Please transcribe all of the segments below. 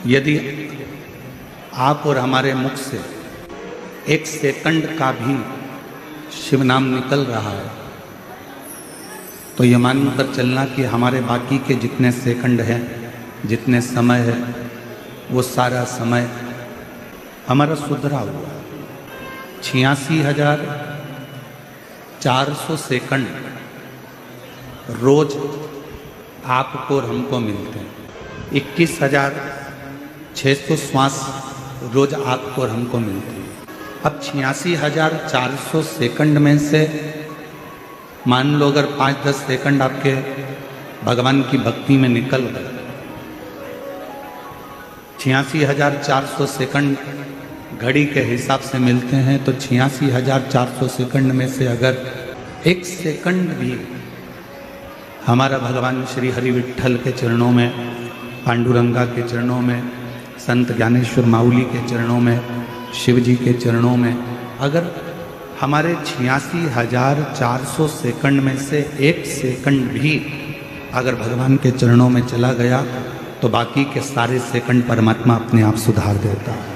यदि आप और हमारे मुख से 1 सेकंड का भी शिव नाम निकल रहा है तो ये मानकर चलना कि हमारे बाकी के जितने सेकंड हैं, जितने समय है, वो सारा समय हमारा सुधरा हुआ है। 86,400 सेकंड रोज आपको और हमको मिलते हैं। 21,600 श्वास रोज आपको और हमको मिलते हैं। अब 86,400 सेकंड में से मान लो अगर 5-10 सेकंड आपके भगवान की भक्ति में निकल गए, 86,400 सेकंड घड़ी के हिसाब से मिलते हैं, तो 86,400 सेकंड में से अगर 1 सेकंड भी हमारा भगवान श्री हरि विट्ठल के चरणों में, पांडुरंगा के चरणों में, संत ज्ञानेश्वर माउली के चरणों में, शिव जी के चरणों में, अगर हमारे 86,400 सेकंड में से 1 सेकंड भी अगर भगवान के चरणों में चला गया तो बाकी के सारे सेकंड परमात्मा अपने आप सुधार देता है।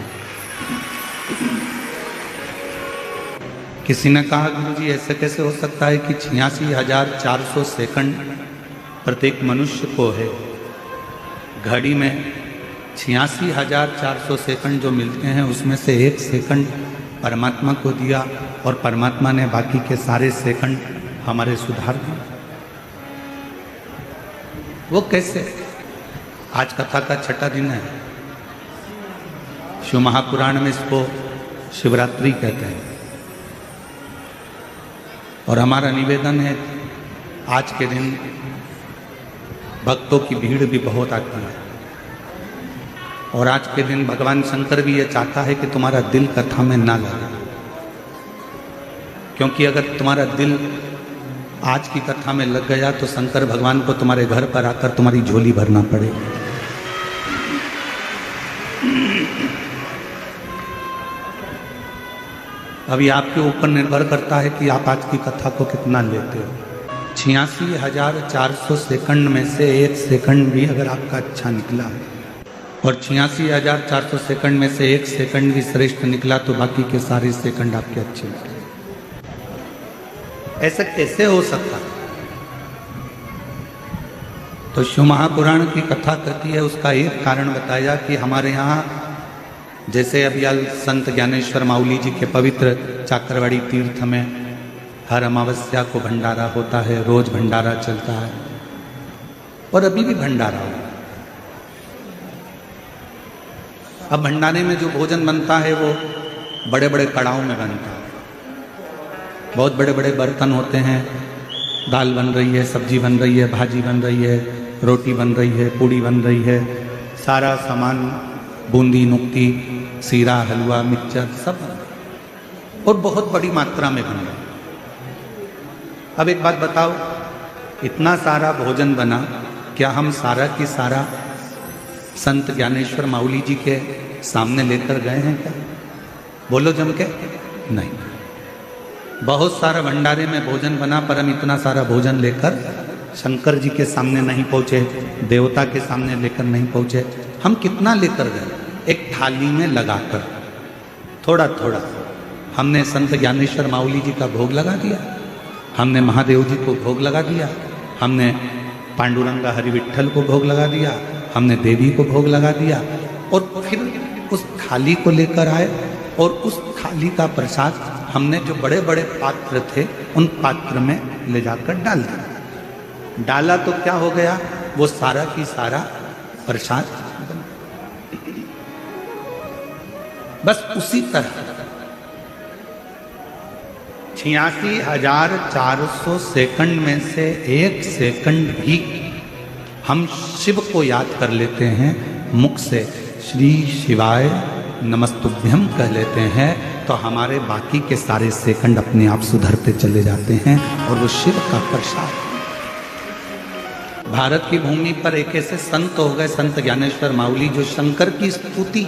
किसी ने कहा गुरुजी ऐसे कैसे हो सकता है कि 86,400 सेकंड प्रत्येक मनुष्य को है। घड़ी में 86,400 सेकंड जो मिलते हैं उसमें से 1 सेकंड परमात्मा को दिया और परमात्मा ने बाकी के सारे सेकंड हमारे सुधार दिए। वो कैसे? आज कथा का 6ठा दिन है। शिव महापुराण में इसको शिवरात्रि कहते हैं और हमारा निवेदन है आज के दिन भक्तों की भीड़ भी बहुत आती है और आज के दिन भगवान शंकर भी ये चाहता है कि तुम्हारा दिल कथा में ना लगे, क्योंकि अगर तुम्हारा दिल आज की कथा में लग गया तो शंकर भगवान को तुम्हारे घर पर आकर तुम्हारी झोली भरना पड़ेगा। अभी आपके ऊपर निर्भर करता है कि आप आज की कथा को कितना लेते हो। 86,400 सेकंड में से 1 सेकंड भी अगर आपका अच्छा निकला और 86,400 सेकंड में से 1 सेकंड भी श्रेष्ठ निकला तो बाकी के सारे सेकंड आपके अच्छे निकले। ऐसा कैसे हो सकता? तो शिव महापुराण की कथा कहती है, उसका एक कारण बताया कि हमारे यहाँ जैसे अभी संत ज्ञानेश्वर माउली जी के पवित्र चाकरवाड़ी तीर्थ में हर अमावस्या को भंडारा होता है, रोज भंडारा चलता है और अभी भी भंडारा होता है। अब भंडारे में जो भोजन बनता है वो बड़े बड़े कड़ाहों में बनता है, बहुत बड़े बड़े बर्तन होते हैं। दाल बन रही है, सब्जी बन रही है, भाजी बन रही है, रोटी बन रही है, पूड़ी बन रही है, सारा सामान बूंदी, नुक्ती, सीरा, हलवा, मिक्सचर सब और बहुत बड़ी मात्रा में बन रहा है। अब एक बात बताओ, इतना सारा भोजन बना, क्या हम सारा की सारा संत ज्ञानेश्वर माउली जी के सामने लेकर गए हैं क्या? बोलो जम के। नहीं। बहुत सारा भंडारे में भोजन बना पर हम इतना सारा भोजन लेकर शंकर जी के सामने नहीं पहुंचे, देवता के सामने लेकर नहीं पहुंचे। हम कितना लेकर गए? एक थाली में लगाकर थोड़ा थोड़ा हमने संत ज्ञानेश्वर माउली जी का भोग लगा दिया, हमने महादेव जी को भोग लगा दिया, हमने पांडुरंगा हरि विट्ठल को भोग लगा दिया, हमने देवी को भोग लगा दिया और फिर उस थाली को लेकर आए और उस थाली का प्रसाद हमने जो बड़े बड़े पात्र थे उन पात्र में ले जाकर डाल दिया। डाला तो क्या हो गया? वो सारा की सारा प्रसाद। बस उसी तरह 86,400 सेकंड में से 1 सेकंड भी हम शिव को याद कर लेते हैं, मुख से श्री शिवाय नमस्तुभ्यम कह लेते हैं, तो हमारे बाकी के सारे सेकंड अपने आप सुधरते चले जाते हैं और वो शिव का प्रसाद। भारत की भूमि पर एक ऐसे संत हो गए, संत ज्ञानेश्वर माउली, जो शंकर की स्तुति,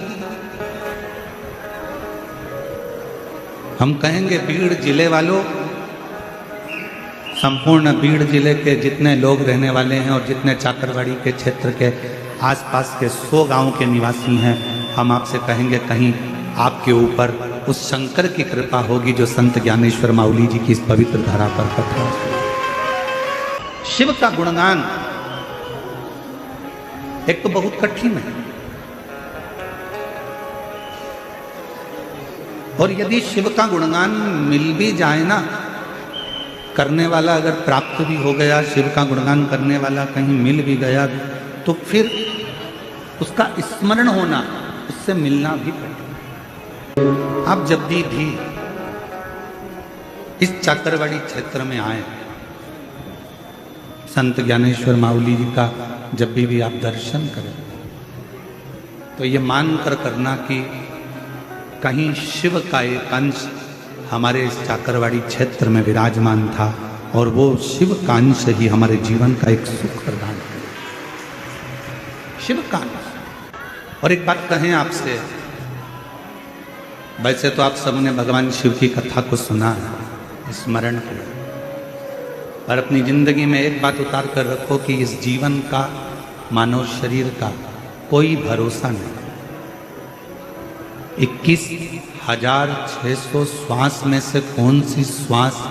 हम कहेंगे बीड़ जिले वालों, संपूर्ण बीड़ जिले के जितने लोग रहने वाले हैं और जितने चाकरवाड़ी के क्षेत्र के आसपास के 100 गांव के निवासी हैं, हम आपसे कहेंगे कहीं आपके ऊपर उस शंकर की कृपा होगी जो संत ज्ञानेश्वर माउली जी की इस पवित्र धरा पर कथा। शिव का गुणगान एक तो बहुत कठिन है, और यदि शिव का गुणगान मिल भी जाए ना, करने वाला अगर प्राप्त भी हो गया, शिव का गुणगान करने वाला कहीं मिल भी गया, तो फिर उसका स्मरण होना, उससे मिलना भी कठिन। आप जब भी इस चाकरवाड़ी क्षेत्र में आए, संत ज्ञानेश्वर माउली जी का जब भी आप दर्शन करें, तो ये मान कर करना कि कहीं शिव का एक अंश हमारे इस चाकरवाड़ी क्षेत्र में विराजमान था, और वो शिव का अंश ही हमारे जीवन का एक सुख प्रदान है, शिव का अंश। और एक बात कहें आपसे, वैसे तो आप सबने भगवान शिव की कथा को सुना है, स्मरण किया, पर अपनी जिंदगी में एक बात उतार कर रखो कि इस जीवन का, मानव शरीर का कोई भरोसा नहीं। 21,600 श्वास में से कौन सी श्वास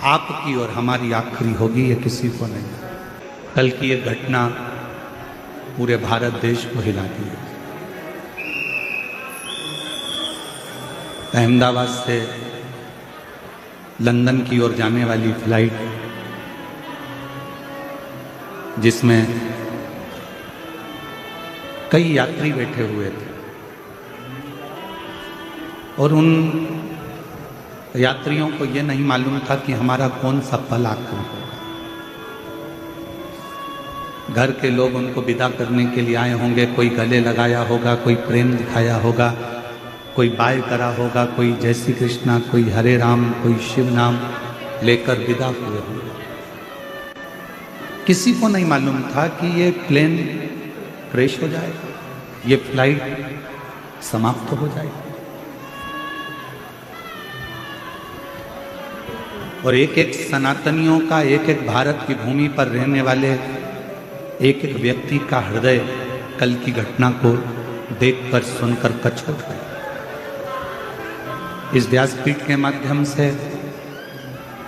आपकी और हमारी आखिरी होगी, ये किसी को नहीं। कल की ये घटना पूरे भारत देश को हिला दी है। अहमदाबाद से लंदन की ओर जाने वाली फ्लाइट, जिसमें कई यात्री बैठे हुए थे, और उन यात्रियों को यह नहीं मालूम था कि हमारा कौन सा पल आखिरी होगा। घर के लोग उनको विदा करने के लिए आए होंगे, कोई गले लगाया होगा, कोई प्रेम दिखाया होगा, कोई बाय करा होगा, कोई जय श्री कृष्णा, कोई हरे राम, कोई शिव नाम लेकर विदा हुए होंगे। किसी को नहीं मालूम था कि ये प्लेन क्रैश हो जाएगा, ये फ्लाइट समाप्त हो जाएगी। और एक एक सनातनियों का, एक एक भारत की भूमि पर रहने वाले एक एक व्यक्ति का हृदय कल की घटना को देखकर सुनकर कचोट गया। इस व्यासपीठ के माध्यम से,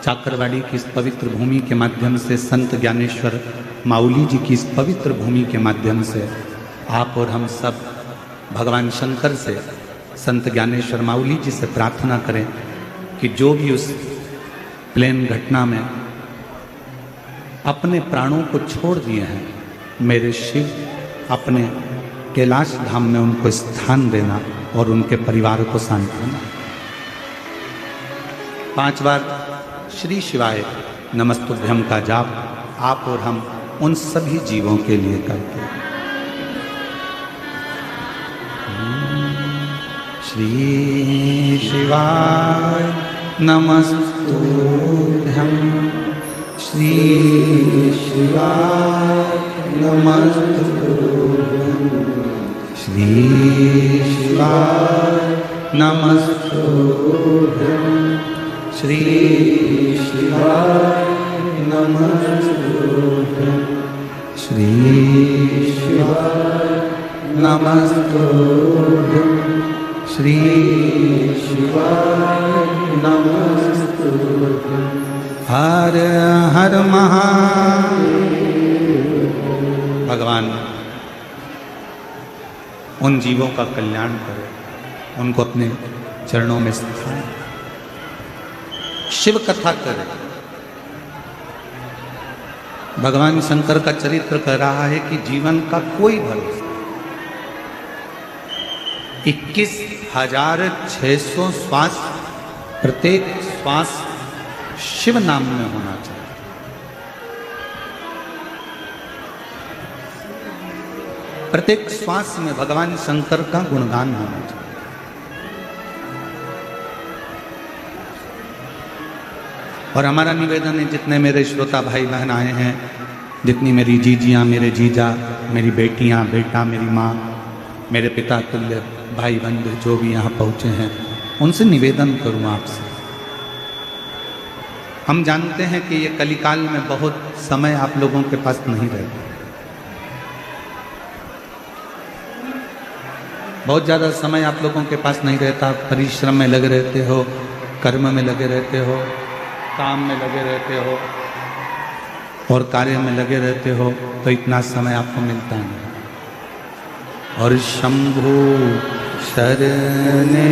चाकरवाड़ी की इस पवित्र भूमि के माध्यम से, संत ज्ञानेश्वर माउली जी की इस पवित्र भूमि के माध्यम से आप और हम सब भगवान शंकर से, संत ज्ञानेश्वर माउली जी से प्रार्थना करें कि जो भी उस प्लेन घटना में अपने प्राणों को छोड़ दिए हैं, मेरे शिव अपने कैलाश धाम में उनको स्थान देना और उनके परिवार को सांत्वना। 5 बार श्री शिवाय नमस्तुभ्यम का जाप आप और हम उन सभी जीवों के लिए करते हैं। श्री शिवाय नमस्तुभ्यम, श्री शिवाय नमस्तुभ्यम, श्री शिवाय नमस्तुभ्यम, श्री शिवाय नमस्तुभ्यम, श्री शिवाय नमस्तुभ्यम, श्री शिवाय नमस्तुभ्यम। हर हर महादेव। भगवान उन जीवों का कल्याण करे, उनको अपने चरणों में स्थान, शिव कथा करे। भगवान शंकर का चरित्र कह रहा है कि जीवन का कोई भरोसा, 21,600 श्वास, प्रत्येक श्वास शिव नाम में होना चाहिए। प्रत्येक श्वास में भगवान शंकर का गुणगान होना चाहिए। और हमारा निवेदन है, जितने मेरे श्रोता भाई बहन आए हैं, जितनी मेरी जीजियाँ, मेरे जीजा, मेरी बेटियाँ, बेटा, मेरी माँ, मेरे पिता तुल्य भाई बंधु जो भी यहाँ पहुँचे हैं, उनसे निवेदन करूँ आपसे। हम जानते हैं कि ये कलिकाल में बहुत समय आप लोगों के पास नहीं रहता, बहुत ज़्यादा समय आप लोगों के पास नहीं रहता, परिश्रम में लगे रहते हो, कर्म में लगे रहते हो, काम में लगे रहते हो और कार्य में लगे रहते हो, तो इतना समय आपको मिलता नहीं। और शंभु शरणे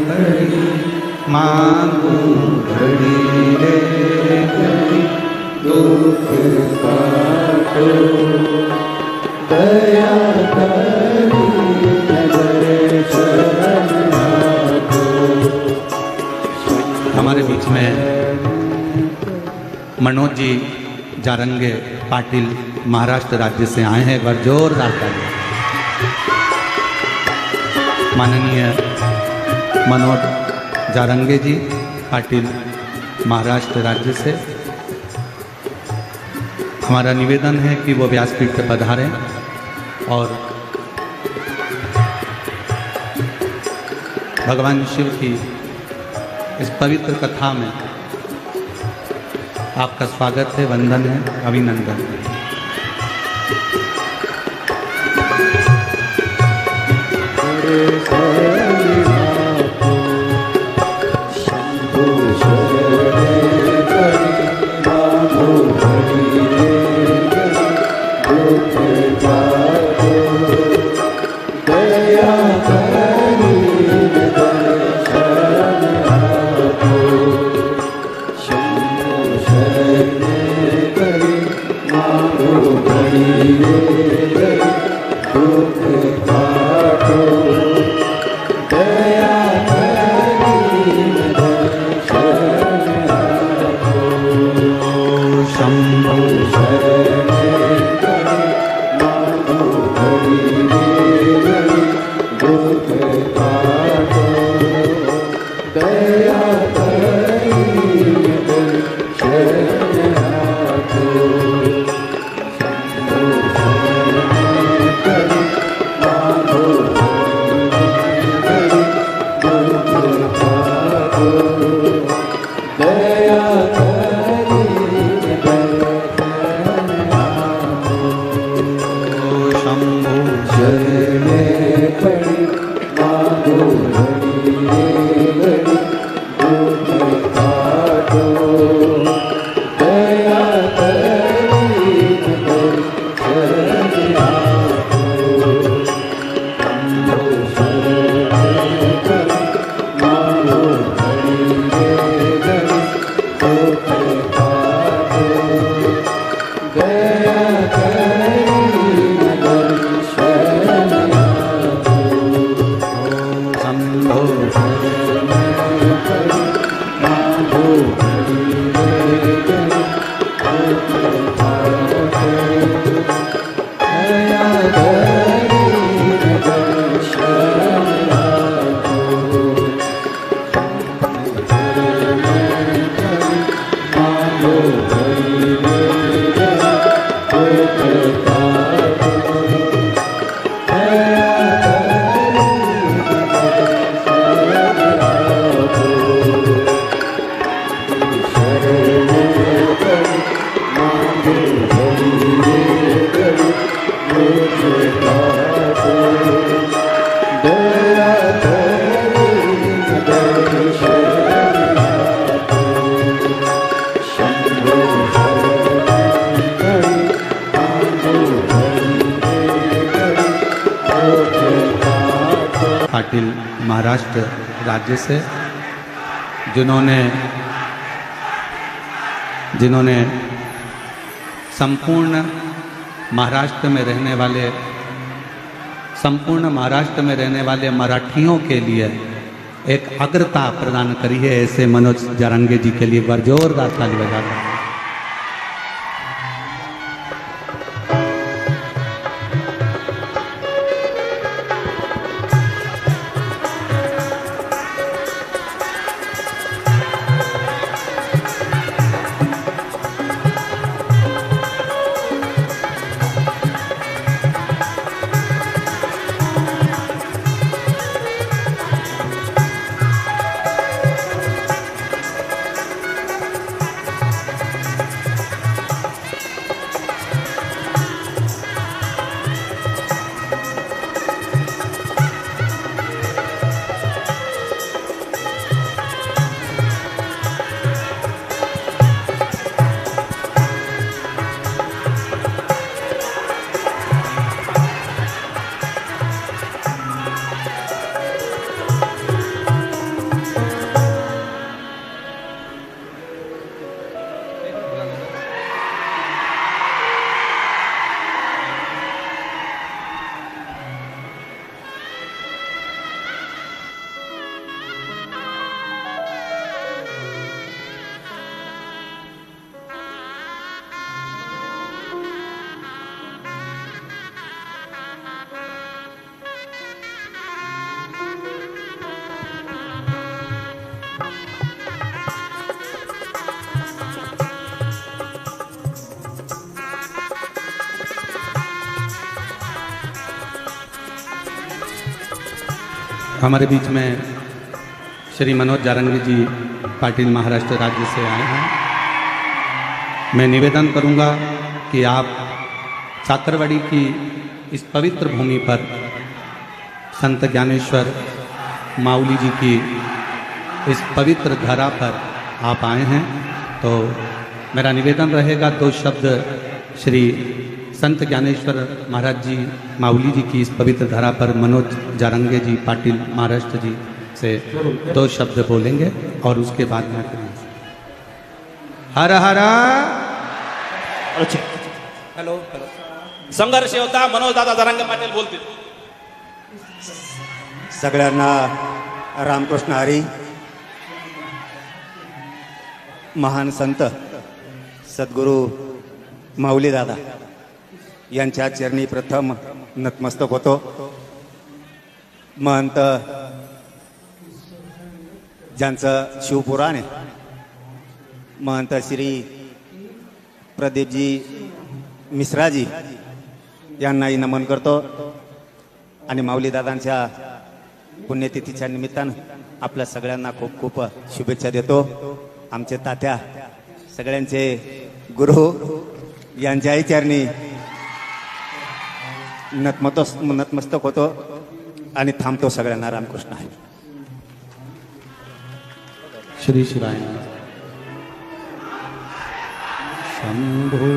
पड़ी मांगू घड़ी रे घड़ी, दुख काटो दया करी नजर शरण आको। हमारे बीच में मनोज जी जारंगे पाटिल महाराष्ट्र राज्य से आए हैं। एक बार जोरदार तालियां। माननीय मनोज जारंगे जी पाटिल महाराष्ट्र राज्य से, हमारा निवेदन है कि वो व्यासपीठ पर पधारें और भगवान शिव की इस पवित्र कथा में आपका स्वागत है, वंदन है, अभिनंदन है। पाटिल महाराष्ट्र राज्य से, जिन्होंने संपूर्ण महाराष्ट्र में रहने वाले मराठियों के लिए एक अग्रता प्रदान करी है। ऐसे मनोज जारंगे जी के लिए एक बार जोरदार ताली बजाता है। हमारे बीच में श्री मनोज जारंगी जी पाटिल महाराष्ट्र राज्य से आए हैं। मैं निवेदन करूंगा कि आप साकरवाड़ी की इस पवित्र भूमि पर संत ज्ञानेश्वर माऊली जी की इस पवित्र धरा पर आप आए हैं, तो मेरा निवेदन रहेगा दो शब्द श्री संत ज्ञानेश्वर महाराज जी माऊली जी की इस पवित्र धरा पर मनोज जारंगे जी पाटिल महाराष्ट्र जी से दो शब्द बोलेंगे और उसके बाद में हर हरा हॅलो संघर्ष होता मनोज दादा जारंगे पाटील बोलतील. सगळ्यांना रामकृष्ण हरी. महान संत सद्गुरू माऊली दादा यांच्या चरणी प्रथम नतमस्तक होतो. महंत ज्यांचं शिवपुराण आहे, महंत श्री प्रदीपजी मिश्राजी यांनाही नमन करतो आणि माऊली दादांच्या पुण्यतिथीच्या निमित्तानं आपल्या सगळ्यांना खूप खूप शुभेच्छा देतो. आमचे तात्या सगळ्यांचे गुरु यांच्याही चरणी नतमस्तक होतो आणि थांबतो. सगळ्यांना रामकृष्ण हरी. श्री शिवाय शंभो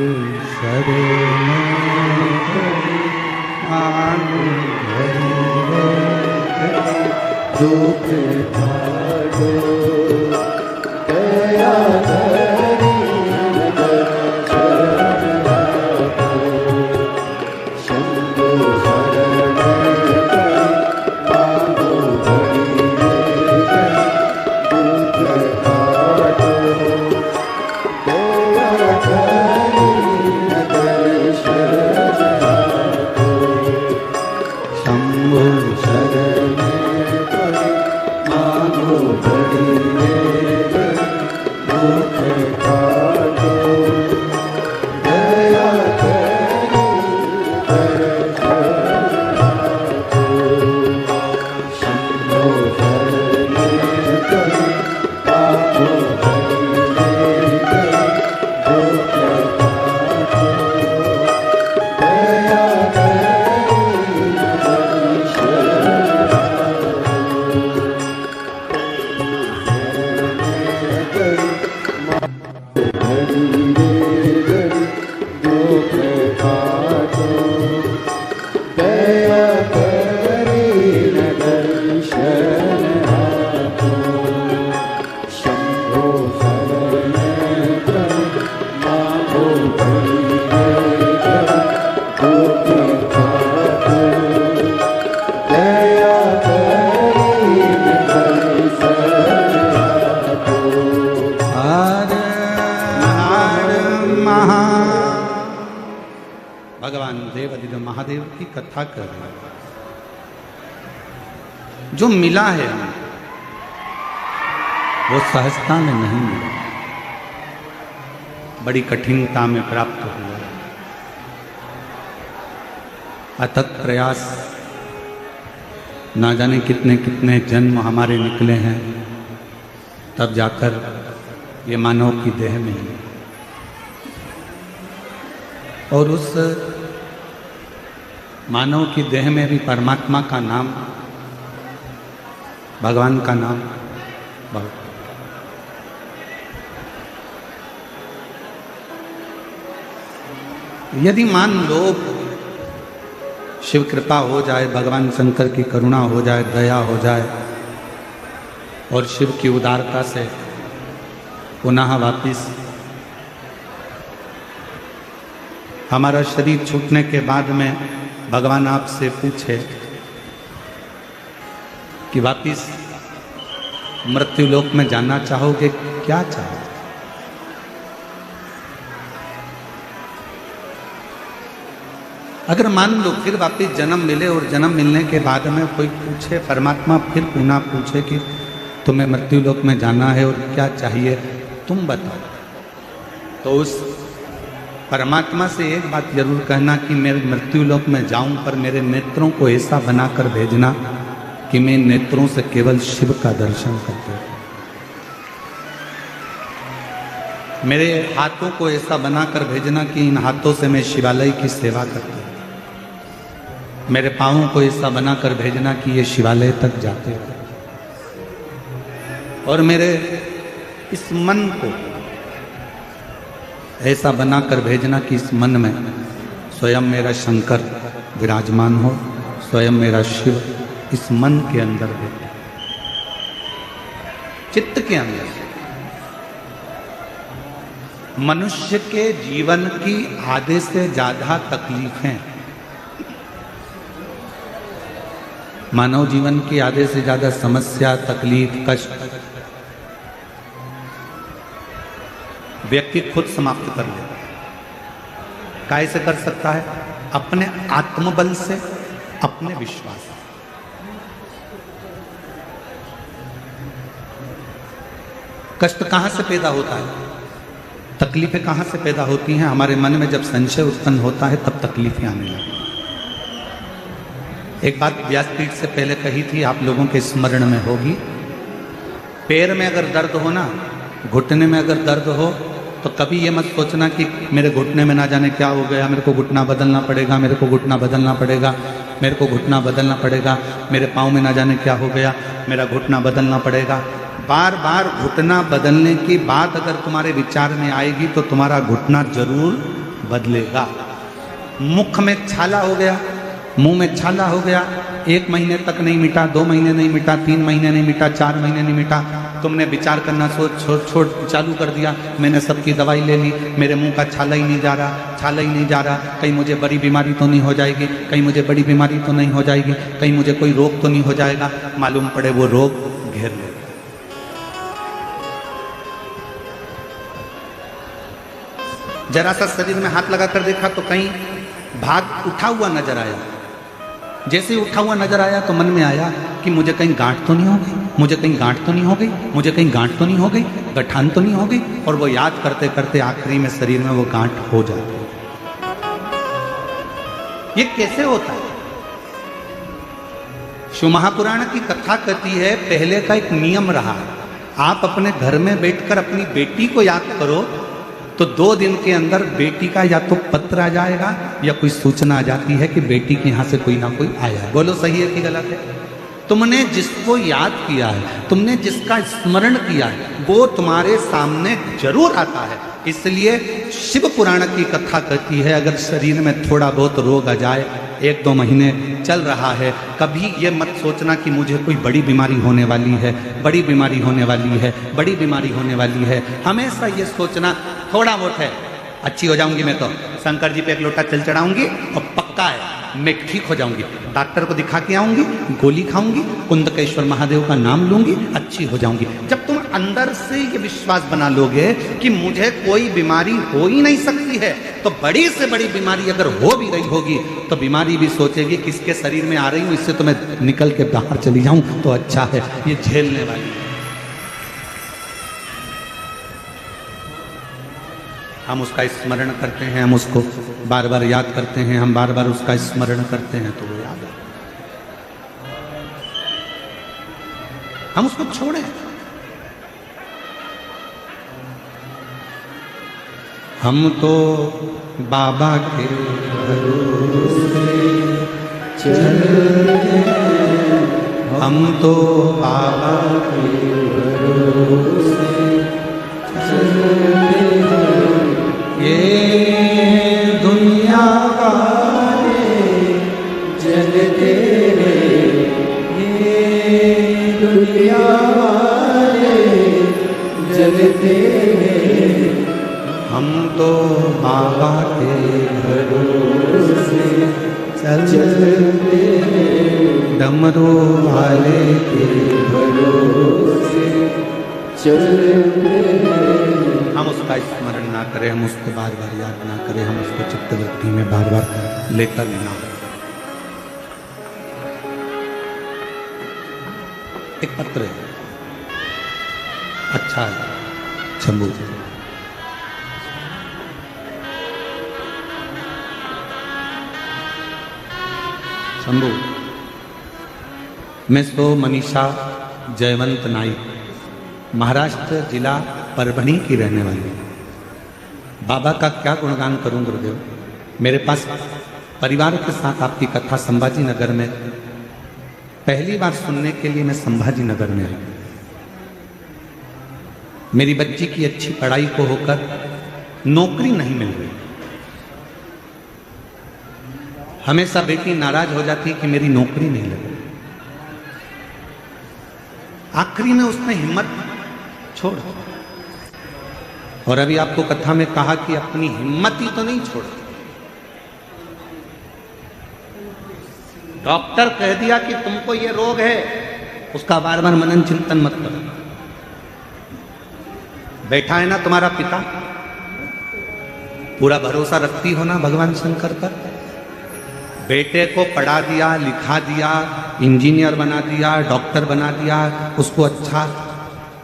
भगवान देवादिदेव महादेव की कथा कर रहे हैं। जो मिला है वो सहजता में नहीं मिला, बड़ी कठिनता में प्राप्त हुआ। अथक प्रयास, ना जाने कितने कितने जन्म हमारे निकले हैं, तब जाकर ये मानव की देह मिली। और उस मानव की देह में भी परमात्मा का नाम, भगवान का नाम बहुत। यदि मान लो शिव कृपा हो जाए, भगवान शंकर की करुणा हो जाए, दया हो जाए और शिव की उदारता से पुनः वापिस हमारा शरीर छूटने के बाद में भगवान आपसे पूछे कि वापिस मृत्यु लोक में जाना चाहोगे, क्या चाहोगे? अगर मान लो फिर वापिस जन्म मिले और जन्म मिलने के बाद में कोई पूछे, परमात्मा फिर पुनः पूछे कि तुम्हें मृत्यु लोक में जाना है और क्या चाहिए, तुम बताओ, तो उस परमात्मा से एक बात जरूर कहना कि मैं मृत्यु लोक में जाऊं, पर मेरे नेत्रों को ऐसा बनाकर भेजना कि मैं नेत्रों से केवल शिव का दर्शन करता हूं। मेरे हाथों को ऐसा बनाकर भेजना कि इन हाथों से मैं शिवालय की सेवा करता हूं। मेरे पांवों को ऐसा बनाकर भेजना कि ये शिवालय तक जाते हो। और मेरे इस मन को ऐसा बनाकर भेजना कि इस मन में स्वयं मेरा शंकर विराजमान हो, स्वयं मेरा शिव इस मन के अंदर हो, चित्त के अंदर। मनुष्य के जीवन की आधे से ज्यादा तकलीफें, मानव जीवन की आधे से ज्यादा समस्या, तकलीफ, कष्ट व्यक्ति खुद समाप्त कर लेता है। कैसे कर सकता है? अपने आत्मबल से, अपने विश्वास से। कष्ट कहां से पैदा होता है? तकलीफें कहां से पैदा होती हैं? हमारे मन में जब संशय उत्पन्न होता है तब तकलीफें आने लगती हैं। एक बात व्यासपीठ से पहले कही थी, आप लोगों के स्मरण में होगी। पैर में अगर दर्द हो ना, घुटने में अगर दर्द हो, तो कभी ये मत सोचना कि मेरे घुटने में ना जाने क्या हो गया, मेरे को घुटना बदलना पड़ेगा, मेरे को घुटना बदलना पड़ेगा, मेरे को घुटना बदलना पड़ेगा, मेरे पाँव में ना जाने क्या हो गया, मेरा घुटना बदलना पड़ेगा। बार बार घुटना बदलने की बात अगर तुम्हारे विचार में आएगी तो तुम्हारा घुटना जरूर बदलेगा। मुख में छाला हो गया, मुंह में छाला हो गया, 1 महीने तक नहीं मिटा, 2 महीने नहीं मिटा, 3 महीने नहीं मिटा, 4 महीने नहीं मिटा, तुमने विचार करना छोड़ चालू कर दिया, मैंने सबकी दवाई ले ली, मेरे मुंह का छाला ही नहीं जा रहा, छाला ही नहीं जा रहा, कहीं मुझे बड़ी बीमारी तो नहीं हो जाएगी, कहीं मुझे बड़ी बीमारी तो नहीं हो जाएगी, कहीं मुझे कोई रोग तो नहीं हो जाएगा। मालूम पड़े वो रोग घेर ले। जरा सा शरीर में हाथ लगा कर देखा तो कहीं भाग उठा हुआ नजर आया। जैसे ही उठा हुआ नजर आया तो मन में आया कि मुझे कहीं गांठ तो नहीं हो गई, मुझे कहीं गांठ तो नहीं हो गई, मुझे कहीं गांठ तो नहीं हो गई, गठान तो नहीं हो गई। और वो याद करते करते आखिरी में शरीर में वो गांठ हो जाती है। ये कैसे होता है? शिव महापुराण की कथा कहती है, पहले का एक नियम रहा, आप अपने घर में बैठकर अपनी बेटी को याद करो तो 2 दिन के अंदर बेटी का या तो पत्र आ जाएगा या कोई सूचना आ जाती है कि बेटी के यहां से कोई ना कोई आया है। बोलो सही है कि गलत है? तुमने जिसको याद किया है, तुमने जिसका स्मरण किया है, वो तुम्हारे सामने जरूर आता है। इसलिए शिव पुराण की कथा कहती है, अगर शरीर में थोड़ा बहुत रोग आ जाए, 1-2 महीने चल रहा है, कभी ये मत सोचना कि मुझे कोई बड़ी बीमारी होने वाली है, बड़ी बीमारी होने वाली है, बड़ी बीमारी होने वाली है। हमेशा ये सोचना थोड़ा बहुत है, अच्छी हो जाऊंगी मैं तो, शंकर जी पे 1 लोटा जल चढ़ाऊंगी और पक्का है मैं ठीक हो जाऊंगी, डॉक्टर को दिखा के आऊंगी, गोली खाऊंगी, कुंदकेश्वर महादेव का नाम लूंगी, अच्छी हो जाऊंगी। जब तुम अंदर से ये विश्वास बना लोगे कि मुझे कोई बीमारी हो ही नहीं सकती है, तो बड़ी से बड़ी बीमारी अगर हो भी रही होगी तो बीमारी भी सोचेगी किसके शरीर में आ रही हूं, इससे तो मैं निकल के बाहर चली जाऊं तो अच्छा है, ये झेलने वाली है। हम उसका स्मरण करते हैं, हम उसको बार बार याद करते हैं, हम बार बार उसका स्मरण करते हैं तो वो याद है। हम उसको छोड़ें। हम तो बाबा के भरोसे चलते हैं, हम तो बाबा के भरोसे चलते हैं। ये दुनिया वाले जलते हैं, ये दुनिया वाले जलते हैं, हम तो बाबा के भरोसे चलते हैं, डमरू वाले के भरोसे चलते हैं। हम उसका स्मरण ना करें, हम उसको बार बार याद ना करें, हम उसको चित्तवृत्ति में बार बार लेकर ना। एक पत्र है, अच्छा है, शंभू शंभू मैं सो मनीषा जयवंत नाइक, महाराष्ट्र जिला परभणी की रहने वाली हूँ। बाबा का क्या गुणगान करूं गुरुदेव। मेरे पास परिवार के साथ आपकी कथा संभाजी नगर में पहली बार सुनने के लिए मैं संभाजी नगर में आया। मेरी बच्ची की अच्छी पढ़ाई को होकर नौकरी नहीं मिल रही। हमेशा बेटी नाराज हो जाती कि मेरी नौकरी नहीं लग रही। आखिरी में उसने हिम्मत छोड़, और अभी आपको कथा में कहा कि अपनी हिम्मत ही तो नहीं छोड़। डॉक्टर कह दिया कि तुमको ये रोग है, उसका बार बार मनन चिंतन मत करो। बैठा है ना तुम्हारा पिता, पूरा भरोसा रखती हो ना भगवान शंकर पर। बेटे को पढ़ा दिया, लिखा दिया, इंजीनियर बना दिया, डॉक्टर बना दिया, उसको अच्छा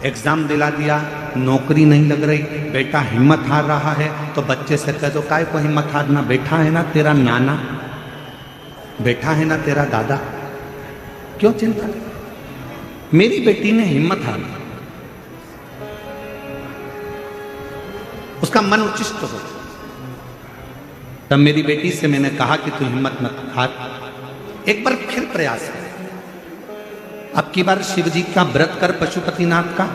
एग्जाम दिला दिया, नौकरी नहीं लग रही, बेटा हिम्मत हार रहा है, तो बच्चे से कह दो काय को हिम्मत हारना, बैठा है ना तेरा नाना, बैठा है ना तेरा दादा, क्यों चिंता। मेरी बेटी ने हिम्मत हार, उसका मन उच्चिष्ट हो। तब मेरी बेटी से मैंने कहा कि तू हिम्मत मत हार, एक बार फिर प्रयास कर। अब की बार शिव जी का व्रत कर, पशुपतिनाथ का,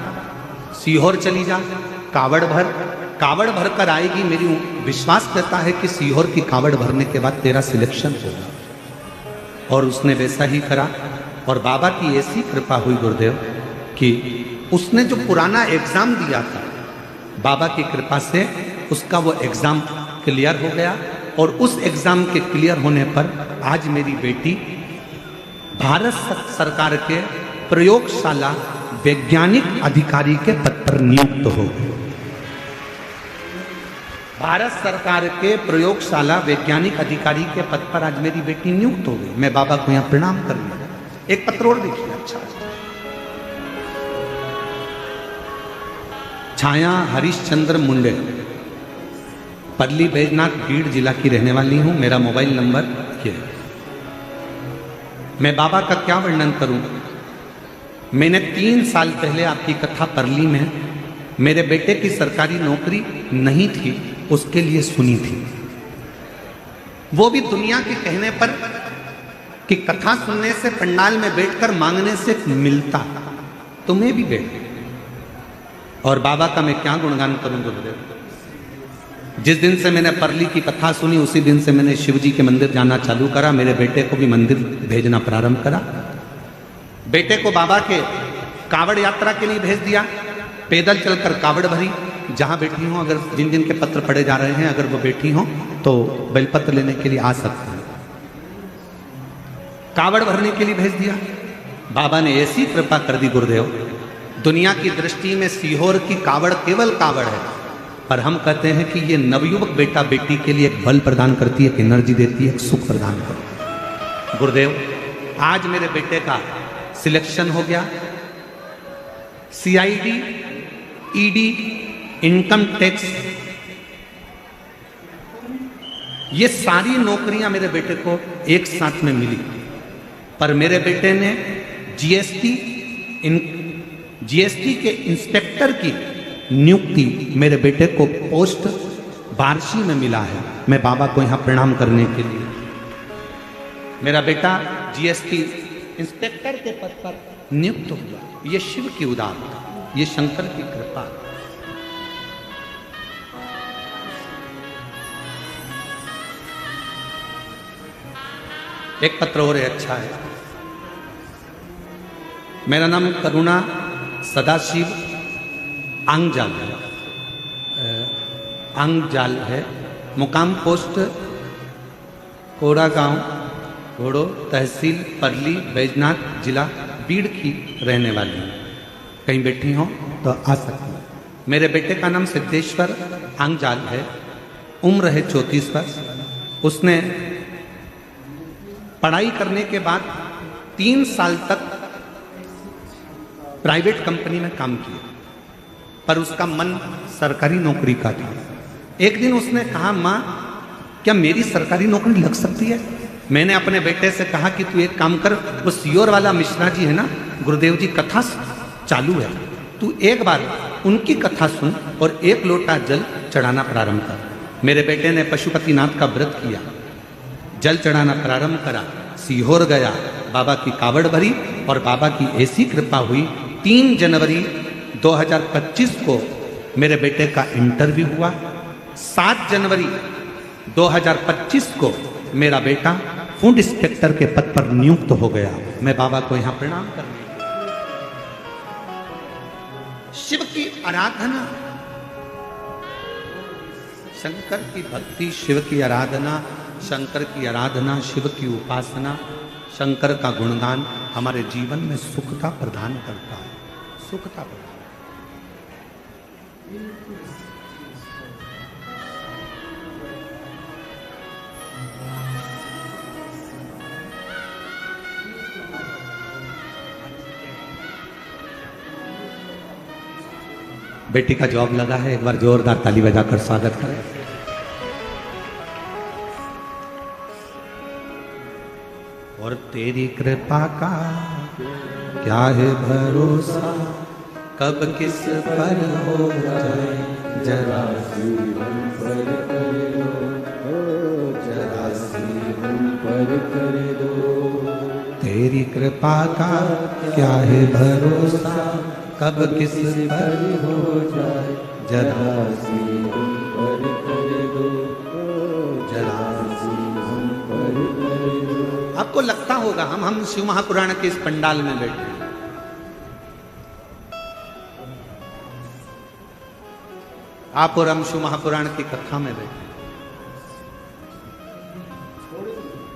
सीहोर चली जा, कावड़ भर कर आएगी। मेरी विश्वास करता है कि सीहोर की कावड़ भरने के बाद तेरा सिलेक्शन होगा। और उसने वैसा ही करा, और बाबा की ऐसी कृपा हुई गुरुदेव कि उसने जो पुराना एग्जाम दिया था, बाबा की कृपा से उसका वो एग्जाम क्लियर हो गया। और उस एग्जाम के क्लियर होने पर आज मेरी बेटी भारत सरकार के प्रयोगशाला वैज्ञानिक अधिकारी के पद पर नियुक्त हो गई। भारत सरकार के प्रयोगशाला वैज्ञानिक अधिकारी के पद पर आज मेरी बेटी नियुक्त हो गई। मैं बाबा को यहां प्रणाम कर लिया। एक पत्र और देखिए, अच्छा, छाया हरिश्चंद्र मुंडे, परली बैजनाथ बीड़ जिला की रहने वाली हूं। मेरा मोबाइल नंबर ये है। मैं बाबा का क्या वर्णन करूं। मैंने 3 साल पहले आपकी कथा परली में मेरे बेटे की सरकारी नौकरी नहीं थी, उसके लिए सुनी थी। वो भी दुनिया के कहने पर कि कथा सुनने से, पंडाल में बैठकर मांगने से मिलता, तुम्हें भी बैठ। और बाबा का मैं क्या गुणगान करूं गुरुदेव। जिस दिन से मैंने परली की कथा सुनी, उसी दिन से मैंने शिव जी के मंदिर जाना चालू करा। मेरे बेटे को भी मंदिर भेजना प्रारंभ करा। बेटे को बाबा के कावड़ यात्रा के लिए भेज दिया। पैदल चलकर कावड़ भरी। जहां बैठी हो, अगर जिन जिन के पत्र पढ़े जा रहे हैं, अगर वो बैठी हो तो बेलपत्र लेने के लिए आ सकते हैं। कावड़ भरने के लिए भेज दिया। बाबा ने ऐसी कृपा कर दी गुरुदेव, दुनिया की दृष्टि में सीहोर की कावड़ केवल कावड़ है, पर हम कहते हैं कि ये नवयुवक बेटा बेटी के लिए एक बल प्रदान करती है, एक एनर्जी देती है, एक सुख प्रदान करती है। गुरुदेव, आज मेरे बेटे का सिलेक्शन हो गया। CID, ED, इनकम टैक्स, ये सारी नौकरियां मेरे बेटे को एक साथ में मिली। पर मेरे बेटे ने GST के इंस्पेक्टर की नियुक्ति मेरे बेटे को पोस्ट बारशी में मिला है। मैं बाबा को यहां प्रणाम करने के लिए, मेरा बेटा GST इंस्पेक्टर के पद पर नियुक्त हुआ। ये शिव की उदारता, ये शंकर की कृपा। एक पत्र और अच्छा है। मेरा नाम करुणा सदाशिव आंगजाल है। मुकाम पोस्ट कोड़ा गांव, घोड़ो, तहसील परली, बैजनाथ, जिला बीड़ की रहने वाली हूँ। कहीं बैठी हो तो आ सकती हूँ। मेरे बेटे का नाम सिद्धेश्वर आंगजाल है। उम्र है 34 वर्ष। उसने पढ़ाई करने के बाद 3 साल तक प्राइवेट कंपनी में काम किया, पर उसका मन सरकारी नौकरी का था। एक दिन उसने कहा, माँ क्या मेरी सरकारी नौकरी लग सकती है? मैंने अपने बेटे से कहा कि तू एक काम कर, वो सियोर वाला मिश्रा जी है ना, गुरुदेव जी कथा चालू है, तू एक बार उनकी कथा सुन और एक लोटा जल चढ़ाना प्रारंभ कर। मेरे बेटे ने पशुपतिनाथ का व्रत किया, जल चढ़ाना प्रारंभ करा, सीहोर गया, बाबा की कावड़ भरी और बाबा की ऐसी कृपा हुई 3 जनवरी 2025 को मेरे बेटे का इंटरव्यू हुआ। 7 जनवरी 2025 को मेरा बेटा फूड इंस्पेक्टर के पद पर नियुक्त हो गया। मैं बाबा को यहां प्रणाम करने, शिव की आराधना, शंकर की भक्ति, शिव की आराधना, शंकर की आराधना, शिव की उपासना, शंकर का गुणगान हमारे जीवन में सुखता प्रदान करता है, सुखता प्रदान। बेटी का जॉब लगा है, एक बार जोरदार ताली बजाकर स्वागत करें। और तेरी कृपा का क्या है भरोसा, कब किस पर हो जाए जरा सी हम पर कर दो, जरा सी हम पर कर दो। तेरी कृपा का क्या है भरोसा, कब किस पर हो जाए जरा सी हम पर कर दो, जरा सी हम पर कर दो। आपको लगता होगा हम शिव महापुराण के इस पंडाल में बैठे हैं, आप और हम शिव महापुराण की कथा में बैठे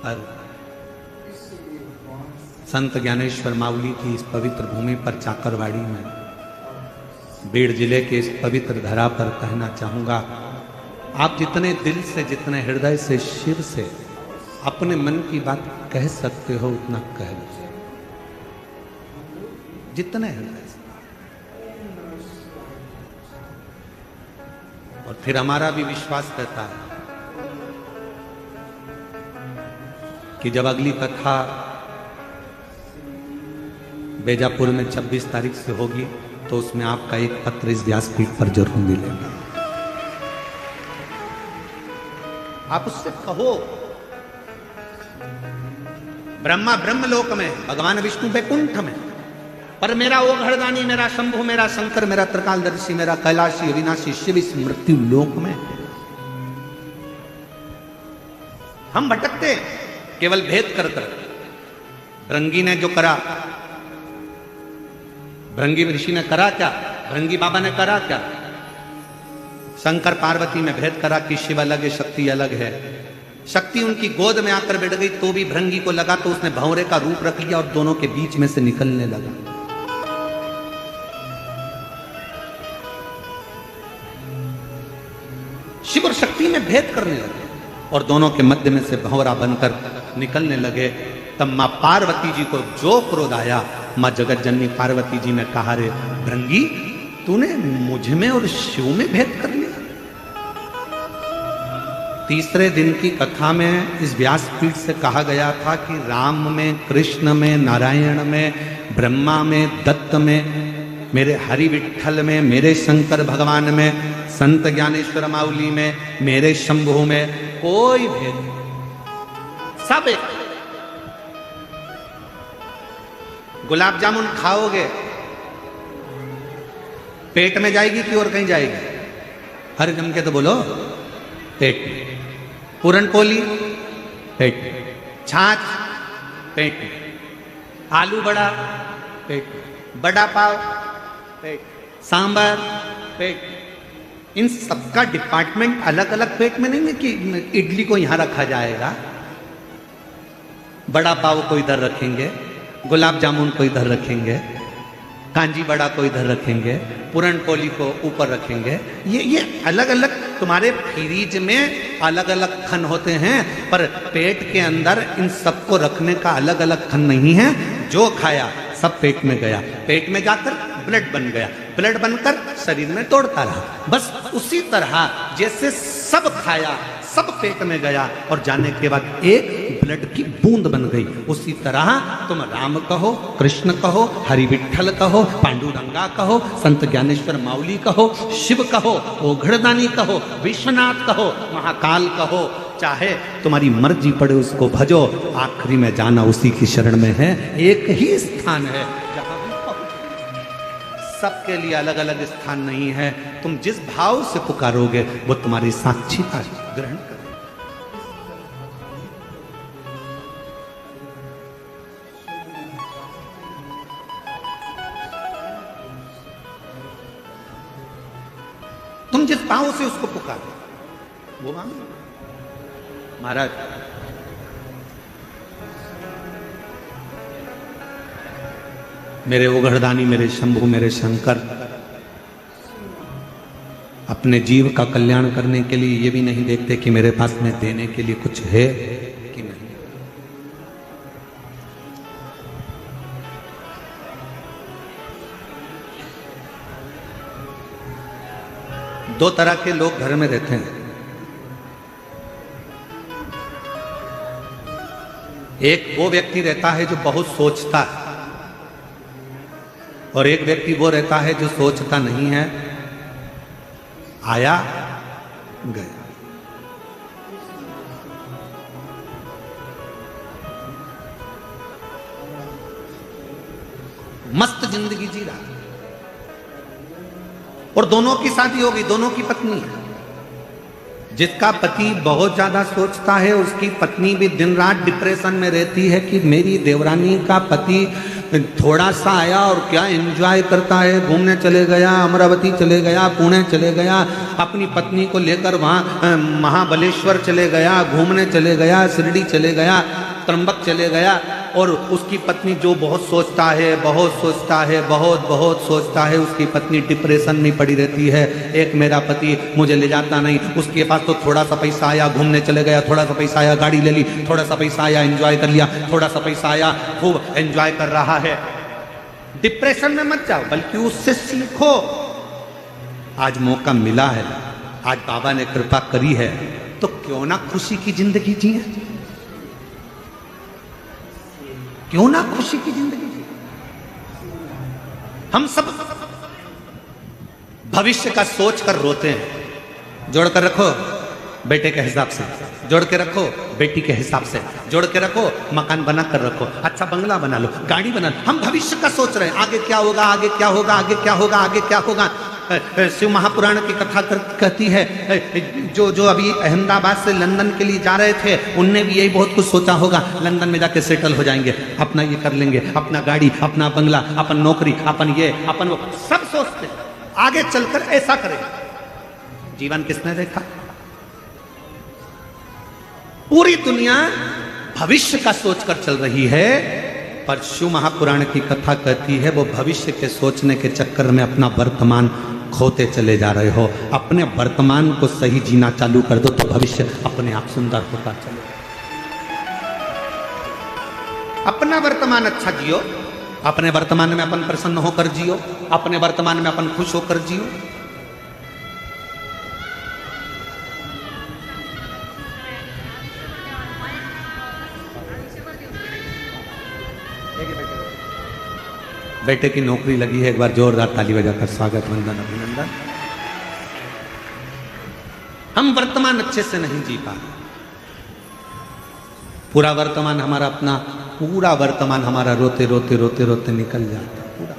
हैं। संत ज्ञानेश्वर माउली की इस पवित्र भूमि पर चाकरवाड़ी में, बीड़ जिले के इस पवित्र धरा पर कहना चाहूंगा, आप जितने दिल से, जितने हृदय से शिव से अपने मन की बात कह सकते हो उतना कह लीजिए, जितने हृदय से। और फिर हमारा भी विश्वास रहता है कि जब अगली कथा बेजापुर में 26 तारीख से होगी तो उसमें आपका एक पत्र इस व्यासपीठ पर जरूर मिलेगा। आप उससे कहो, ब्रह्मा ब्रह्मलोक में, भगवान विष्णु वैकुंठ में, पर मेरा वो घरदानी, मेरा शंभु, मेरा शंकर, मेरा त्रिकालदर्शी, मेरा कैलाशी अविनाशी शिव इस मृत्यु लोक में। हम भटकते केवल भेद कर कर। भृंगी ने जो करा, भृंगी ऋषि ने करा क्या, भृंगी बाबा ने करा क्या, शंकर पार्वती में भेद करा कि शिव अलग है, शक्ति अलग है। शक्ति उनकी गोद में आकर बैठ गई तो भी भृंगी को लगा, तो उसने भंवरे का रूप रख लिया और दोनों के बीच में से निकलने लगा। शिव और शक्ति में भेद करने लगे और दोनों के मध्य में से भंवरा बनकर निकलने लगे। तब मां पार्वती जी को जो क्रोध आया, मां जगत जननी पार्वती जी ने कहा, रे भृंगी, तूने मुझ में और शिव में भेद कर लिया। तीसरे दिन की कथा में इस व्यासपीठ से कहा गया था कि राम में, कृष्ण में, नारायण में, ब्रह्मा में, दत्त में, मेरे हरि विठ्ठल में, मेरे शंकर भगवान में, संत ज्ञानेश्वर माउली में, मेरे शंभु में कोई भेद नहीं, सब एक। गुलाब जामुन खाओगे पेट में जाएगी कि और कहीं जाएगी? हर जम के तो बोलो, पेट में। पूरन पोली पेट में, छाछ पेट में, आलू बड़ा पेट में, बड़ा पाव पेट, सांबर पेट। इन सबका डिपार्टमेंट अलग अलग पेट में नहीं है कि इडली को यहां रखा जाएगा, बड़ा पाव को इधर रखेंगे, गुलाब जामुन को इधर रखेंगे, कांजी बड़ा को इधर रखेंगे, पूरन पोली को ऊपर रखेंगे। ये अलग अलग तुम्हारे फ्रीज में अलग अलग खन होते हैं, पर पेट के अंदर इन सबको रखने का अलग अलग खन नहीं है। जो खाया सब पेट में गया, पेट में जाकर ब्लड बन गया, ब्लड बनकर शरीर में दौड़ता रहा। बस उसी तरह जैसे सब खाया, सब पेट में गया और जाने के बाद एक ब्लड की बूंद बन गई। उसी तरह तुम राम कहो, कृष्ण कहो, हरि विठ्ठल कहो, पांडुरंगा कहो, संत ज्ञानेश्वर माउली कहो, शिव कहो, ओघड़दानी कहो, विश्वनाथ कहो, महाकाल कहो, चाहे तुम्हारी मर्जी पड़े उसको भजो, आखिरी में जाना उसी की शरण में है। एक ही स्थान है जहां हम पहुंच, सबके लिए अलग अलग स्थान नहीं है। तुम जिस भाव से पुकारोगे वो तुम्हारी साक्षीता ग्रहण करें। तुम जिस भाव से उसको पुकारो वो मांगो। महाराज मेरे ओघड़दानी, मेरे शंभु, मेरे शंकर अपने जीव का कल्याण करने के लिए ये भी नहीं देखते कि मेरे पास में देने के लिए कुछ है कि नहीं। दो तरह के लोग घर में रहते हैं। एक वो व्यक्ति रहता है जो बहुत सोचता है और एक व्यक्ति वो रहता है जो सोचता नहीं है, आया गया। मस्त जिंदगी जी रहा और दोनों की शादी होगी, दोनों की पत्नी है। जिसका पति बहुत ज्यादा सोचता है उसकी पत्नी भी दिन रात डिप्रेशन में रहती है कि मेरी देवरानी का पति थोड़ा सा आया और क्या एंजॉय करता है, घूमने चले गया, अमरावती चले गया, पुणे चले गया, अपनी पत्नी को लेकर वहाँ महाबलेश्वर चले गया, घूमने चले गया, शिरडी चले गया, त्र्यंबक चले गया। और उसकी पत्नी जो बहुत सोचता है, बहुत सोचता है, बहुत सोचता है, उसकी पत्नी डिप्रेशन में पड़ी रहती है। एक मेरा पति मुझे ले जाता नहीं, उसके पास तो थोड़ा सा पैसा आया, घूमने चले गया, थोड़ा सा पैसा आया, गाड़ी ले ली, थोड़ा सा पैसा आया, एंजॉय कर लिया, थोड़ा सा पैसा आया, खूब एंजॉय कर रहा है। डिप्रेशन में मत जाओ, बल्कि उससे सीखो। आज मौका मिला है, आज बाबा ने कृपा करी है, तो क्यों ना खुशी की जिंदगी जिए, क्यों ना खुशी की जिंदगी जिए। हम सब भविष्य का सोच कर रोते हैं। जोड़ कर रखो बेटे के हिसाब से, जोड़ के रखो बेटी के हिसाब से, जोड़ के रखो, मकान बना कर रखो, अच्छा बंगला बना लो, गाड़ी बना लो। हम भविष्य का सोच रहे हैं, आगे क्या होगा, आगे क्या होगा, आगे क्या होगा, आगे क्या होगा। शिव महापुराण की कथा कहती है, जो अभी अहमदाबाद से लंदन के लिए जा रहे थे उनने भी यही बहुत कुछ सोचा होगा, लंदन में जाके सेटल हो जाएंगे, अपना ये कर लेंगे, अपना गाड़ी, अपना बंगला, अपन नौकरी, अपन ये, अपन वो, सब सोचते आगे चलकर ऐसा करेंगे। जीवन किसने देखा? पूरी दुनिया भविष्य का सोचकर चल रही है, पर शिव महापुराण की कथा कहती है वो भविष्य के सोचने के चक्कर में अपना वर्तमान खोते चले जा रहे हो। अपने वर्तमान को सही जीना चालू कर दो तो भविष्य अपने आप सुंदर होता चले। अपना वर्तमान अच्छा जियो, अपने वर्तमान में अपन प्रसन्न होकर जियो, अपने वर्तमान में अपन खुश होकर जियो। बेटे की नौकरी लगी है, एक बार जोरदार ताली बजाकर स्वागत, वंदन, अभिनंदन। हम वर्तमान अच्छे से नहीं जी पा रहे। पूरा वर्तमान हमारा अपना, पूरा वर्तमान हमारा रोते रोते रोते रोते निकल जाता पूरा,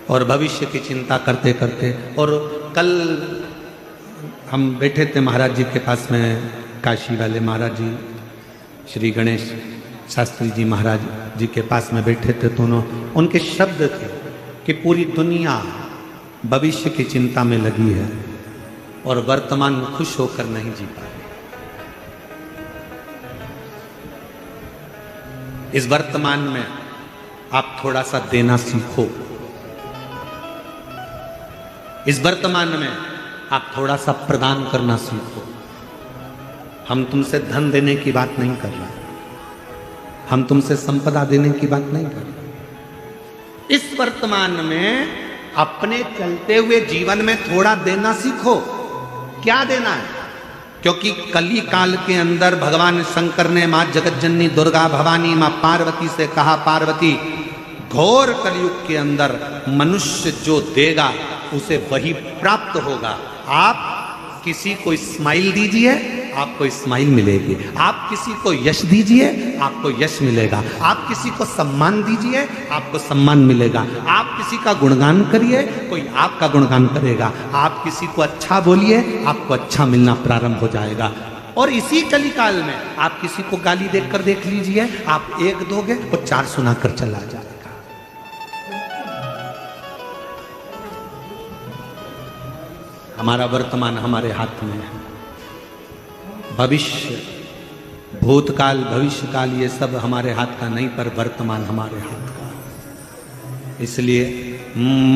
और भविष्य की चिंता करते करते। और कल हम बैठे थे महाराज जी के पास में, काशी वाले महाराज जी, श्री गणेश शास्त्री जी महाराज जी के पास में बैठे थे, दोनों उनके शब्द थे कि पूरी दुनिया भविष्य की चिंता में लगी है और वर्तमान में खुश होकर नहीं जी पा रही। इस वर्तमान में आप थोड़ा सा देना सीखो, इस वर्तमान में आप थोड़ा सा प्रदान करना सीखो। हम तुमसे धन देने की बात नहीं कर रहे, हम तुमसे संपदा देने की बात नहीं कर रहे। इस वर्तमान में अपने चलते हुए जीवन में थोड़ा देना सीखो। क्या देना है? क्योंकि कली काल के अंदर भगवान शंकर ने माँ जगतजननी दुर्गा भवानी माँ पार्वती से कहा, पार्वती घोर कलयुग के अंदर मनुष्य जो देगा उसे वही प्राप्त होगा। आप किसी को स्माइल दीजिए, आपको स्माइल मिलेगी। आप किसी को यश दीजिए, आपको यश मिलेगा। आप किसी को सम्मान दीजिए, आपको सम्मान मिलेगा। आप किसी का गुणगान करिए, कोई आपका गुणगान करेगा। आप किसी को अच्छा बोलिए, आपको अच्छा मिलना प्रारंभ हो जाएगा। और इसी कलिकाल में आप किसी को गाली देकर देख लीजिए, आप एक दोगे वो चार सुनाकर चला जाएगा। हमारा वर्तमान हमारे हाथ में है। भविष्य, भूतकाल, भविष्यकाल ये सब हमारे हाथ का नहीं, पर वर्तमान हमारे हाथ का। इसलिए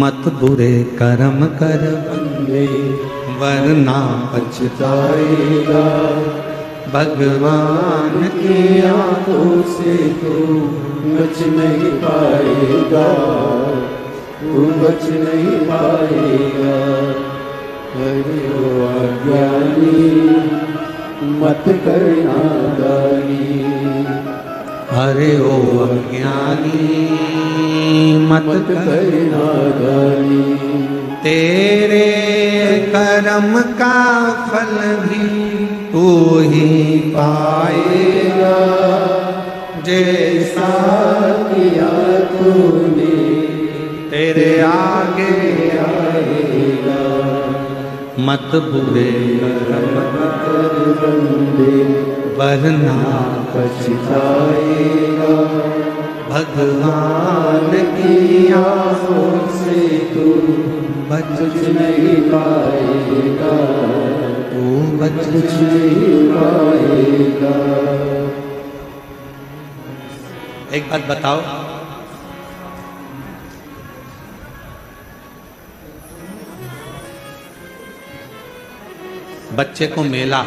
मत बुरे कर्म कर बंदे वरना पछताएगा। भगवान की आंखों से तू बच नहीं पाएगा, तू बच नहीं पाएगा। अज्ञानी मत करना दानी, अरे ओ अज्ञानी मत करना दानी। तेरे कर्म का फल भी तू ही पाएगा, जैसा किया तूने तेरे आगे आएगा। मत बुरे कर्म कर बंदे वरना पछताएगा। भगवान की आंखों से तू बच नहीं पाएगा, तू बच नहीं पाएगा। एक बात बताओ, बच्चे को मेला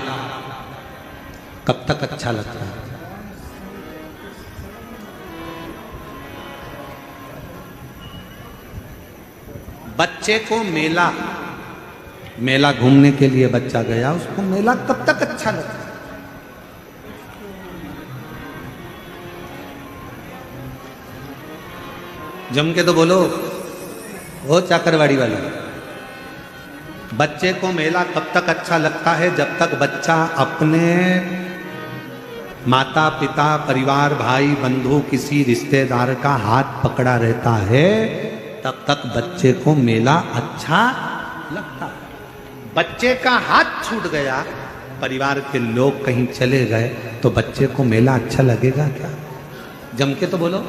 कब तक अच्छा लगता है? बच्चे को मेला, मेला घूमने के लिए बच्चा गया, उसको मेला कब तक अच्छा लगता है? जम के तो बोलो, वो चाकरवाड़ी वाला। बच्चे को मेला कब तक अच्छा लगता है? जब तक बच्चा अपने माता पिता परिवार भाई बंधु किसी रिश्तेदार का हाथ पकड़ा रहता है, तब तक बच्चे को मेला अच्छा लगता है। बच्चे का हाथ छूट गया, परिवार के लोग कहीं चले गए, तो बच्चे को मेला अच्छा लगेगा क्या? जम के तो बोलो।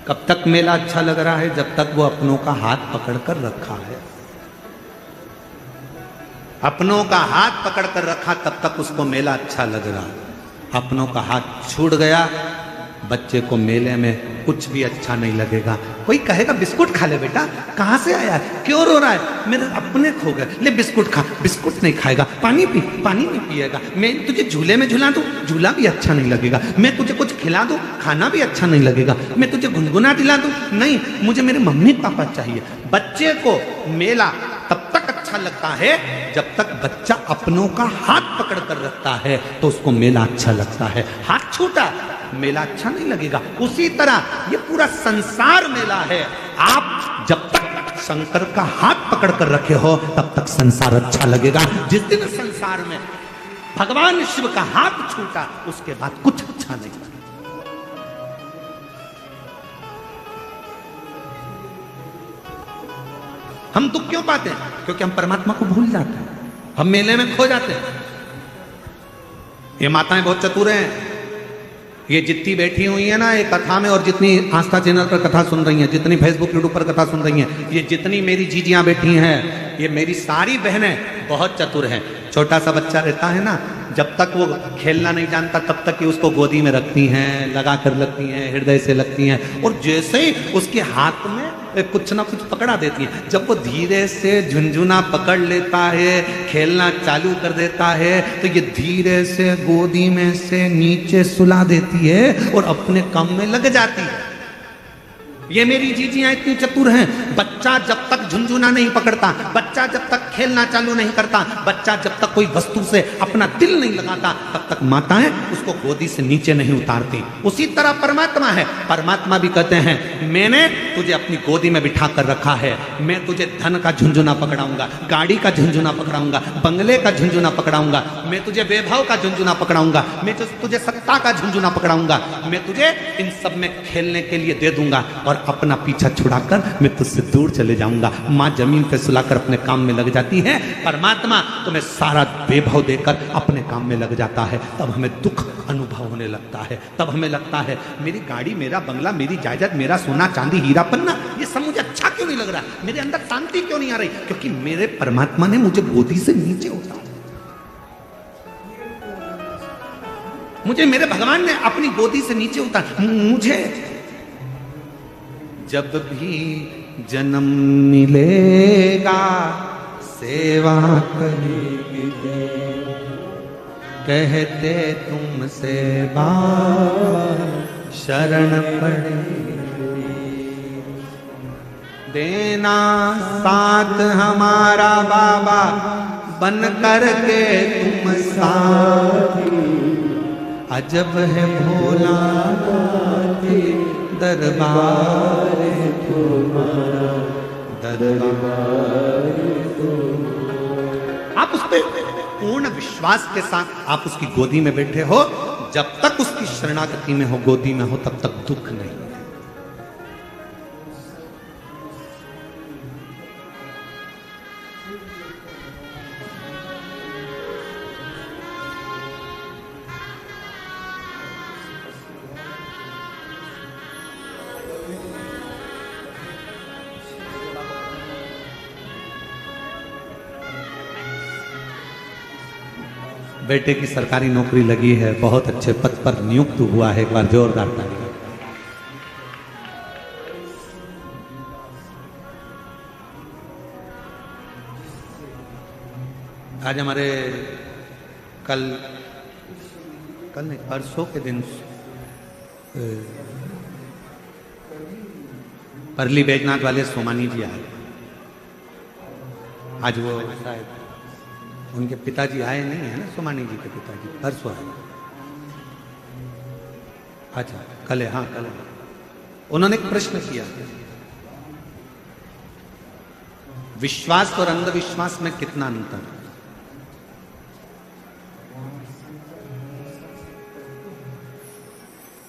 कब तक मेला अच्छा लग रहा है? जब तक वो अपनों का हाथ पकड़ कर रखा है। अपनों का हाथ पकड़ कर रखा तब तक उसको मेला अच्छा लग रहा। अपनों का हाथ छूट गया, बच्चे को मेले में कुछ भी अच्छा नहीं लगेगा। कोई कहेगा बिस्कुट खा ले बेटा, कहाँ से आया है, क्यों रो रहा है? मेरे अपने खो गए, ले बिस्कुट खा। बिस्कुट नहीं खाएगा। पानी पी, पानी नहीं पिएगा। मैं तुझे झूले में झूला दूं, झूला भी अच्छा नहीं लगेगा। मैं तुझे कुछ खिला दूं, खाना भी अच्छा नहीं लगेगा। मैं तुझे गुनगुना दिला दूं, नहीं, मुझे मेरे मम्मी पापा चाहिए। बच्चे को मेला तब तक अच्छा लगता है जब तक बच्चा अपनों का हाथ पकड़ कर रखता है, तो उसको मेला अच्छा लगता है। हाथ छूटा, मेला अच्छा नहीं लगेगा। उसी तरह ये पूरा संसार मेला है। आप जब तक शंकर का हाथ पकड़ कर रखे हो, तब तक संसार अच्छा लगेगा। जिस दिन संसार में भगवान शिव का हाथ छूटा, उसके बाद कुछ अच्छा नहीं लगेगा। हम दुख क्यों पाते हैं? क्योंकि हम परमात्मा को भूल जाते हैं, हम मेले में खो जाते हैं। ये माताएं बहुत चतुर हैं। ये जितनी बैठी हुई है ना ये कथा में, और जितनी आस्था चैनल पर कथा सुन रही हैं, जितनी फेसबुक यूट्यूब पर कथा सुन रही हैं, ये जितनी मेरी जीजियां बैठी हैं, ये मेरी सारी बहनें बहुत चतुर हैं। छोटा सा बच्चा रहता है ना, जब तक वो खेलना नहीं जानता तब तक ये उसको गोदी में रखती हैं, लगा कर लगती हैं, हृदय से लगती हैं, और जैसे ही उसके हाथ में कुछ ना कुछ पकड़ा देती हैं, जब वो धीरे से झुनझुना पकड़ लेता है, खेलना चालू कर देता है, तो ये धीरे से गोदी में से नीचे सुला देती है और अपने काम में लग जाती है। ये मेरी जीजियां इतनी चतुर हैं। बच्चा जब तक तक झुंझुना नहीं पकड़ता, बच्चा जब तक खेलना चालू नहीं करता, बच्चा जब तक कोई वस्तु से अपना दिल नहीं लगाता, तब तक माताएं उसको गोदी से नीचे नहीं उतारती। उसी तरह परमात्मा है। परमात्मा भी कहते हैं मैंने तुझे अपनी गोदी में बिठा कर रखा है, मैं तुझे धन का झुंझुना पकड़ाऊंगा, गाड़ी का झुंझुना पकड़ाऊंगा, बंगले का झुंझुना पकड़ाऊंगा, मैं तुझे वैभव का झुंझुना पकड़ाऊंगा, मैं तुझे सत्ता का झुंझुना पकड़ाऊंगा, मैं तुझे इन सब में खेलने के लिए दे दूंगा और अपना पीछा छुड़ाकर मैं तुझसे दूर चले जाऊंगा। माँ जमीन पे सुलाकर अपने काम में लग जाती है, परमात्मा तुम्हें सारा वैभव देकर अपने काम में लग जाता है। तब हमें दुख अनुभव होने लगता है, तब हमें लगता है मेरी गाड़ी, मेरा बंगला, मेरी जायदाद, मेरा सोना चांदी हीरा पन्ना, ये सब मुझे अच्छा क्यों नहीं लग रहा, मेरे अंदर शांति क्यों नहीं आ रही? क्योंकि मेरे परमात्मा ने मुझे गोदी से नीचे उतारा, मुझे मेरे भगवान ने अपनी गोदी से नीचे उतारा। मुझे जब भी जन्म मिलेगा सेवा करेंगे, कहते तुमसे बाबा शरण पड़े, देना साथ हमारा बाबा बन कर के तुम साथी, अजब है भोला दरबार तुम्हारा, दरबार। आप उस पे पूर्ण विश्वास के साथ आप उसकी गोदी में बैठे हो, जब तक उसकी शरणागति में हो, गोदी में हो, तब तक दुख नहीं। बेटे की सरकारी नौकरी लगी है, बहुत अच्छे पद पर नियुक्त हुआ है, एक बार जोरदार ताली। आज हमारे कल नहीं परसों के दिन परली बैजनाथ वाले सोमानी जी आए। आज वो शायद उनके पिताजी आए नहीं है ना, सोमानी जी के पिताजी परसों आए। अच्छा कल है, हाँ कल है। उन्होंने एक प्रश्न किया, विश्वास और अंधविश्वास में कितना अंतर है?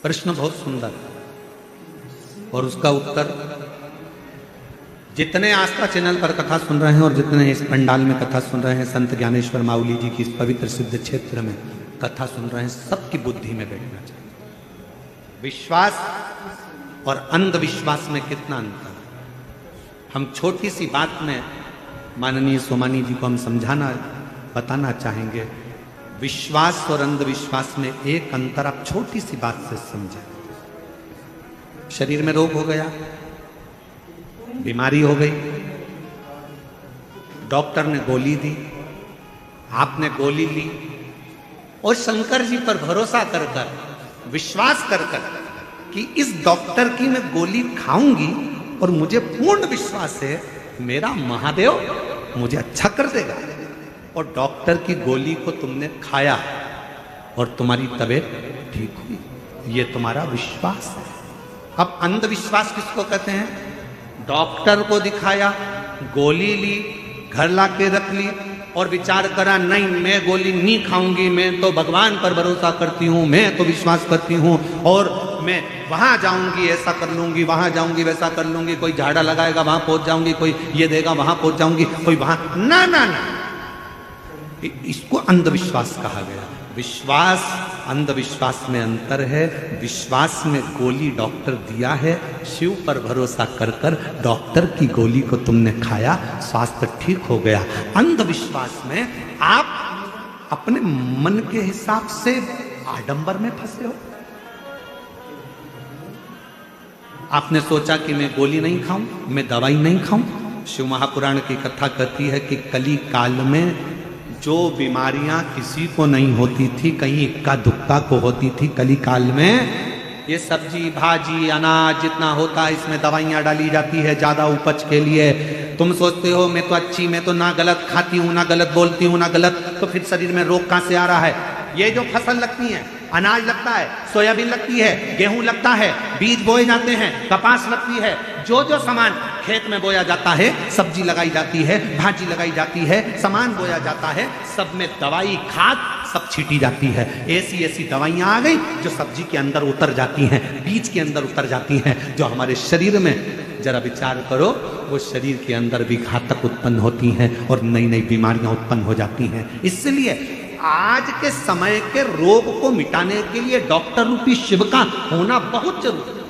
प्रश्न बहुत सुंदर है और उसका उत्तर जितने आस्था चैनल पर कथा सुन रहे हैं और जितने इस पंडाल में कथा सुन रहे हैं, संत ज्ञानेश्वर माउली जी की इस पवित्र सिद्ध क्षेत्र में कथा सुन रहे हैं, सबकी बुद्धि में बैठना चाहिए विश्वास और अंधविश्वास में कितना अंतर है। हम छोटी सी बात में माननीय सोमानी जी को हम समझाना बताना चाहेंगे, विश्वास और अंधविश्वास में एक अंतर आप छोटी सी बात से समझें। शरीर में रोग हो गया, बीमारी हो गई, डॉक्टर ने गोली दी, आपने गोली ली और शंकर जी पर भरोसा कर कर, विश्वास कर कर कि इस डॉक्टर की मैं गोली खाऊंगी और मुझे पूर्ण विश्वास है मेरा महादेव मुझे अच्छा कर देगा, और डॉक्टर की गोली को तुमने खाया और तुम्हारी तबीयत ठीक हुई, ये तुम्हारा विश्वास है। अब अंधविश्वास किसको कहते हैं? डॉक्टर को दिखाया, गोली ली, घर ला के रख ली और विचार करा नहीं मैं गोली नहीं खाऊंगी, मैं तो भगवान पर भरोसा करती हूँ, मैं तो विश्वास करती हूँ और मैं वहां जाऊंगी ऐसा कर लूंगी, वहां जाऊंगी वैसा कर लूंगी, कोई झाड़ा लगाएगा वहां पहुंच जाऊंगी, कोई ये देगा वहां पहुंच जाऊंगी, कोई वहां ना ना ना, इसको अंधविश्वास कहा गया। विश्वास अंधविश्वास में अंतर है। विश्वास में गोली डॉक्टर दिया है, शिव पर भरोसा कर कर डॉक्टर की गोली को तुमने खाया, स्वास्थ्य ठीक हो गया। अंधविश्वास में आप अपने मन के हिसाब से आडंबर में फंसे हो। आपने सोचा कि मैं गोली नहीं खाऊं, मैं दवाई नहीं खाऊं। शिव महापुराण की कथा कहती है कि कली काल में जो बीमारियां किसी को नहीं होती थी, कहीं इक्का दुक्का को होती थी, कली काल में ये सब्जी भाजी अनाज जितना होता है इसमें दवाइयाँ डाली जाती है ज़्यादा उपज के लिए। तुम सोचते हो मैं तो अच्छी, मैं तो ना गलत खाती हूँ, ना गलत बोलती हूँ, ना गलत, तो फिर शरीर में रोग कहाँ से आ रहा है? ये जो फसल लगती है, अनाज लगता है, सोयाबीन लगती है, गेहूं लगता है, बीज बोए जाते हैं, कपास लगती है, जो जो सामान खेत में बोया जाता है, सब्जी लगाई जाती है, भाजी लगाई जाती है, सामान बोया जाता है, सब में दवाई खाद सब छीटी जाती है। ऐसी ऐसी दवाइयां आ गई जो सब्जी के अंदर उतर जाती हैं, बीज के अंदर उतर जाती हैं, जो हमारे शरीर में, जरा विचार करो, वो शरीर के अंदर भी घातक उत्पन्न होती हैं और नई नई बीमारियां उत्पन्न हो जाती हैं। इसलिए आज के समय के रोग को मिटाने के लिए डॉक्टर रूपी शिव का होना बहुत जरूरी है।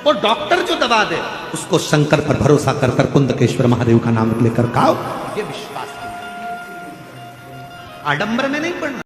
और डॉक्टर जो दवा दे उसको शंकर पर भरोसा कर कर कुंदकेश्वर महादेव का नाम लेकर खाओ, ये विश्वास, आडंबर में नहीं पड़ना।